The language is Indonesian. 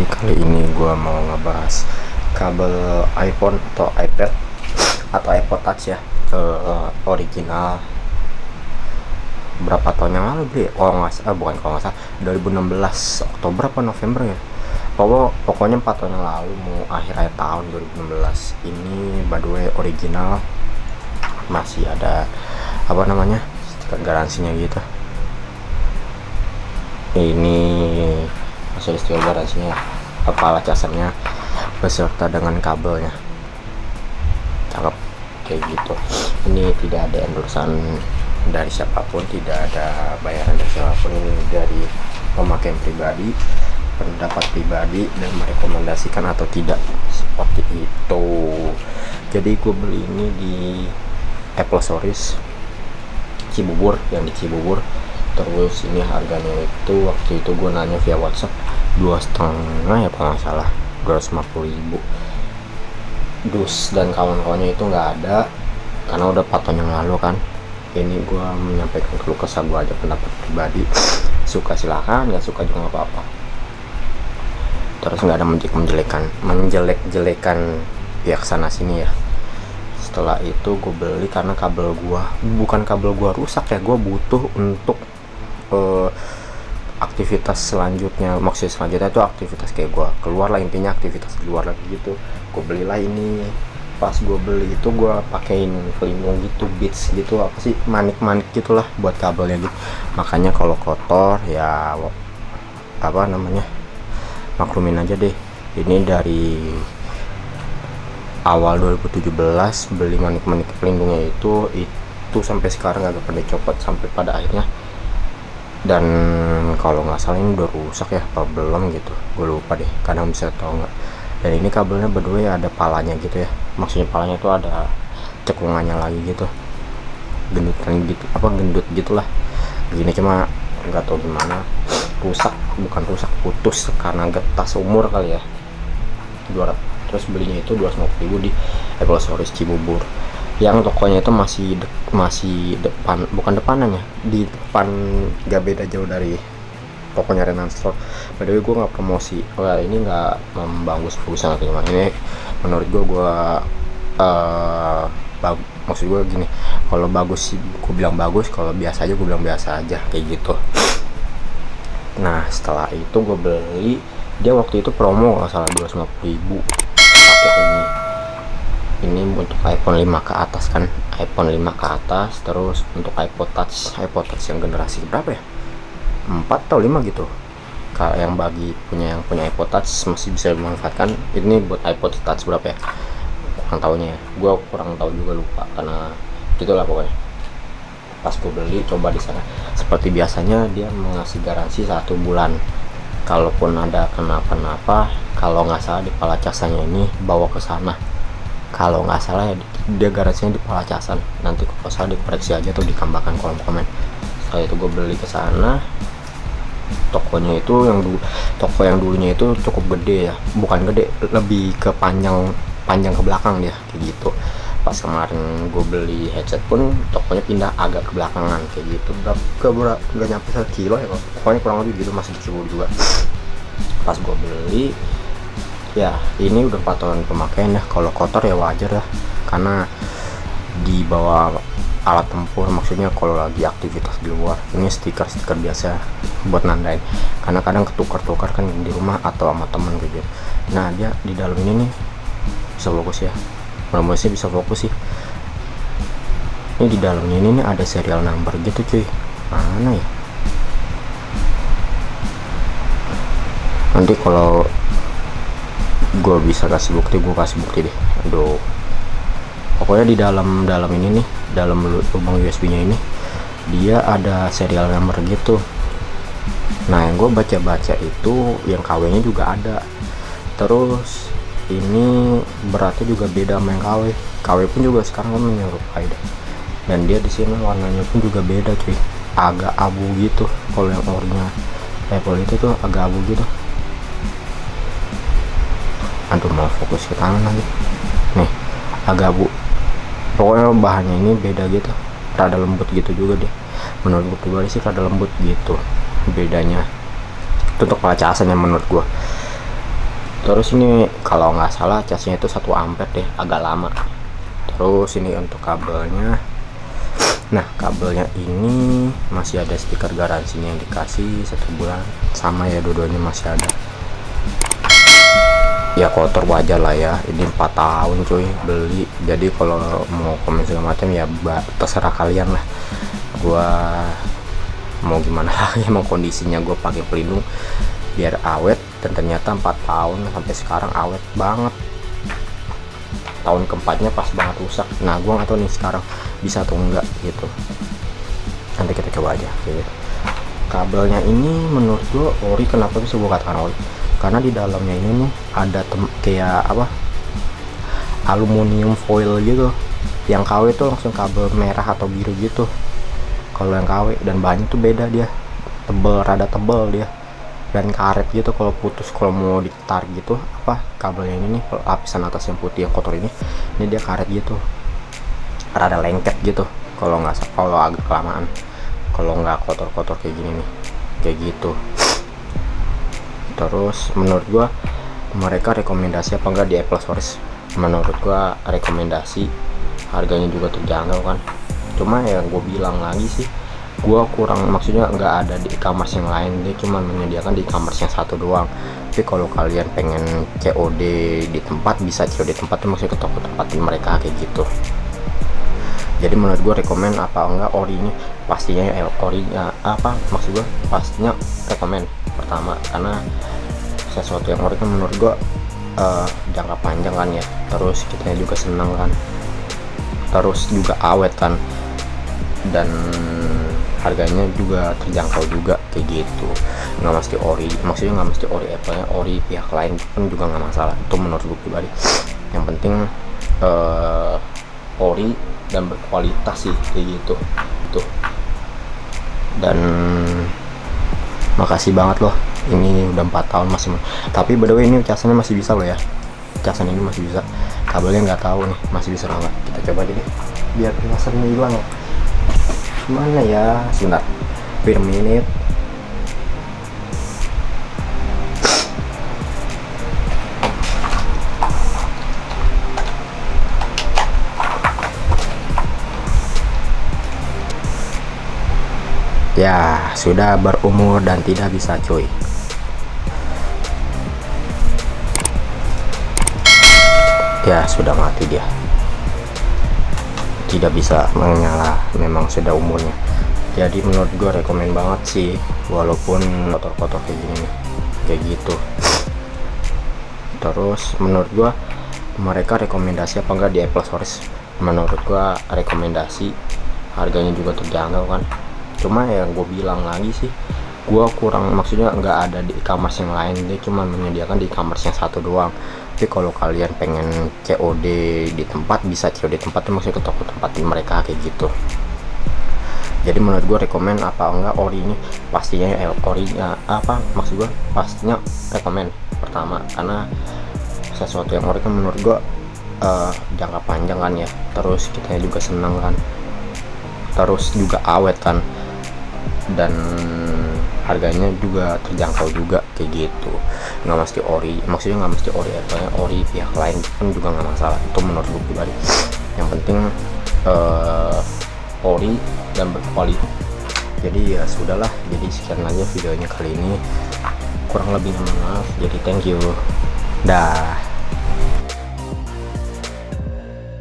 kali ini gue mau ngebahas kabel iPhone atau iPad atau iPod Touch ya, original berapa tahun yang lalu beli, kalau nggak salah 2016 Oktober apa November ya, pokoknya 4 tahun yang lalu, mau akhir tahun 2016 ini. By the way original, masih ada apa namanya stiker garansinya gitu. Ini masih ada stiker garansinya, kepala casannya beserta dengan kabelnya, cakep kayak gitu. Ini tidak ada endorsan dari siapapun, tidak ada bayaran dari siapapun, ini dari pemakaian pribadi, pendapat pribadi, dan merekomendasikan atau tidak, seperti itu. Jadi gue beli ini di Apple Stories Cibubur, yang di Cibubur. Terus ini harganya itu, waktu itu gue nanya via WhatsApp 2,5 ya kalau nggak salah, 250.000. Dus dan kawan-kawannya itu nggak ada karena udah 4 tahun yang lalu kan. Ini gue menyampaikan keluh kesah gue aja, pendapat pribadi. Suka silahkan, nggak suka juga nggak apa-apa. Terus nggak ada menjelek-jelekan pihak sana sini ya. Setelah itu gue beli karena bukan kabel gue rusak ya, gue butuh untuk aktivitas selanjutnya. Maksudnya selanjutnya itu aktivitas kayak gue keluar lah, intinya aktivitas di luar lagi gitu. Gue belilah ini. Pas gue beli itu gue pakein pelindung gitu, Beats gitu, apa sih, manik-manik gitulah buat kabelnya gitu. Makanya kalau kotor ya apa namanya, maklumin aja deh. Ini dari awal 2017 beli manik-manik pelindungnya itu sampai sekarang agak pernah copot sampai pada akhirnya. Dan kalau nggak salah ini udah rusak ya apa belum gitu, gue lupa deh, kadang bisa tau nggak. Dan ini kabelnya berdua ya, ada palanya gitu ya, maksudnya palanya tuh ada cekungannya lagi gitu, gendutan gitu, apa gendut gitulah begini. Cuma nggak tahu gimana, putus karena getas umur kali ya. Terus belinya itu 250.000 di Apple Stories Cibubur, yang tokonya itu masih depan, bukan depanannya, di depan, gak beda jauh dari tokonya Renan Store. By the way gue nggak promosi, ini nggak membagus-bagusan atau gimana. Ini menurut gue maksud gue gini, kalau bagus sih gue bilang bagus, kalau biasa aja gue bilang biasa aja, kayak gitu. Nah setelah itu gue beli, dia waktu itu promo nggak salah 250.000 pakai ini untuk iPhone 5 ke atas kan, iPhone 5 ke atas. Terus untuk iPod Touch yang generasi berapa ya, 4 atau 5 gitu. Kalau yang yang punya iPod Touch masih bisa dimanfaatkan. Ini buat iPod Touch berapa ya, kurang tahunya ya, gue kurang tahu juga, lupa, karena gitulah pokoknya. Pas gue beli, coba di sana seperti biasanya dia mengasih garansi 1 bulan. Kalaupun ada kenapa-napa, kalau nggak salah di palacasannya ini bawa ke sana, kalau nggak salah ya, dia garansinya di palacasan. Nanti kalau salah dikoreksi aja atau ditambahkan kolom komen. Setelah itu gue beli ke sana. Tokonya itu toko yang dulunya itu cukup gede ya, bukan gede, lebih ke panjang ke belakang dia kayak gitu. Pas kemarin gue beli headset pun tokonya pindah agak ke belakangan kayak gitu, nggak nyampe 1 kilo ya, pokoknya kurang lebih gitu, masih di Cibubur juga. Pas gue beli ya, ini udah 4 tahun pemakaian ya. Kalau kotor ya wajar lah, karena di bawah alat tempur, maksudnya kalau lagi aktivitas di luar. Ini stiker biasa buat nandain, karena kadang ketukar kan di rumah atau sama temen gitu. Nah dia di dalam ini nih bisa fokus ya, mudah-mudahan bisa fokus sih. Ini di dalamnya ini nih ada serial number gitu cuy, mana ya, nanti kalau gue bisa kasih bukti, gue kasih bukti deh. Aduh, pokoknya di dalam ini nih, dalam lubang USB nya ini dia ada serial number gitu. Nah yang gue baca itu yang KW nya juga ada. Terus ini beratnya juga beda sama yang KW pun juga sekarang kan menyerupai deh. Dan dia di sini warnanya pun juga beda cuy, agak abu gitu. Kalau yang orinya Apple itu tuh agak abu gitu. Aduh, mau fokus ke tangan lagi nih, agak abu. Pokoknya bahannya ini beda gitu, rada lembut gitu juga deh. Menurut gue pribadi sih rada lembut gitu bedanya. Itu untuk pelacasan yang menurut gue. Terus ini kalau nggak salah casnya itu 1 ampere deh, agak lama. Terus ini untuk kabelnya. Nah, kabelnya ini masih ada stiker garansinya yang dikasih 1 bulan, sama ya, dua-duanya masih ada. Ya kotor wajar lah ya, ini 4 tahun cuy beli. Jadi kalau mau komen segala macam ya terserah kalian lah. Gua mau gimana lagi, emang kondisinya gue pakai pelindung biar awet, dan ternyata 4 tahun sampai sekarang awet banget. Tahun keempatnya pas banget rusak. Nah, gue nggak tahu nih sekarang bisa atau enggak gitu, nanti kita coba aja gitu. Kabelnya ini menurut gue ori. Kenapa bisa gue katakan ori? Karena di dalamnya ini nih ada kayak apa, aluminium foil gitu. Yang KW itu langsung kabel merah atau biru gitu kalau yang KW, dan bahannya tuh beda, dia tebel, rada tebel dia, dan karet gitu. Kalau putus, kalau mau ditarik gitu apa kabelnya ini nih, lapisan atas yang putih yang kotor ini dia karet gitu, rada lengket gitu kalau nggak, kalau agak kelamaan, kalau nggak kotor-kotor kayak gini nih, kayak gitu. Terus menurut gua mereka rekomendasi apa enggak di Apple Store? Menurut gua rekomendasi, harganya juga terjangkau kan. Cuma ya gue bilang lagi sih, gue kurang, maksudnya nggak ada di e-commerce yang lain, dia cuma menyediakan di e-commerce yang satu doang. Tapi kalau kalian pengen COD di tempat, bisa COD tempat tuh, maksudnya ke toko tempat mereka kayak gitu. Jadi menurut gue rekomen apa enggak ori ini, pastinya ori apa, maksud gue pastinya rekomen pertama, karena sesuatu yang ori kan menurut gue jangka panjang kan ya, terus kita juga senang kan, terus juga awet kan, dan harganya juga terjangkau juga kayak gitu. Nggak mesti ori, maksudnya nggak mesti ori Apple-nya, ori pihak lain pun juga nggak masalah, itu menurut gue pribadi. Yang penting ori dan berkualitas sih kayak gitu tuh. Dan makasih banget loh, ini udah 4 tahun masih. Tapi by the way ini casannya masih bisa loh ya, casan ini masih bisa. Kabelnya nggak tahu nih masih bisa nggak, kita coba aja deh biar casannya hilang. Mana ya, sebentar, wait a minute. Ya, sudah berumur dan tidak bisa cuy. Ya, sudah mati dia, tidak bisa menyala, memang sudah umurnya. Jadi menurut gue rekomen banget sih, walaupun kotor-kotor kayak gini nih, kayak gitu. Terus menurut gue mereka rekomendasi apa enggak di Apple Store? Menurut gue rekomendasi, harganya juga terjangkau kan. Cuma ya gue bilang lagi sih, gue kurang, maksudnya nggak ada di e-commerce yang lain, dia cuma menyediakan di e-commerce yang satu doang. Tapi kalau kalian pengen COD di tempat, bisa COD tempat tuh, maksudnya ke toko tempat mereka kayak gitu. Jadi menurut gue rekomen apa enggak ori ini, pastinya ori apa, maksud gue pastinya rekomen pertama, karena sesuatu yang ori kan menurut gue jangka panjang kan ya, terus kita juga senang kan, terus juga awet kan, dan harganya juga terjangkau juga kayak gitu. Nggak mesti ori, maksudnya nggak mesti ori Apple-nya, ori pihak lain pun juga nggak masalah, itu menurut gue pribadi. Yang penting ori dan berkualitas. Jadi ya sudahlah, jadi sekian aja videonya kali ini, kurang lebih mohon maaf. Jadi thank you, dah.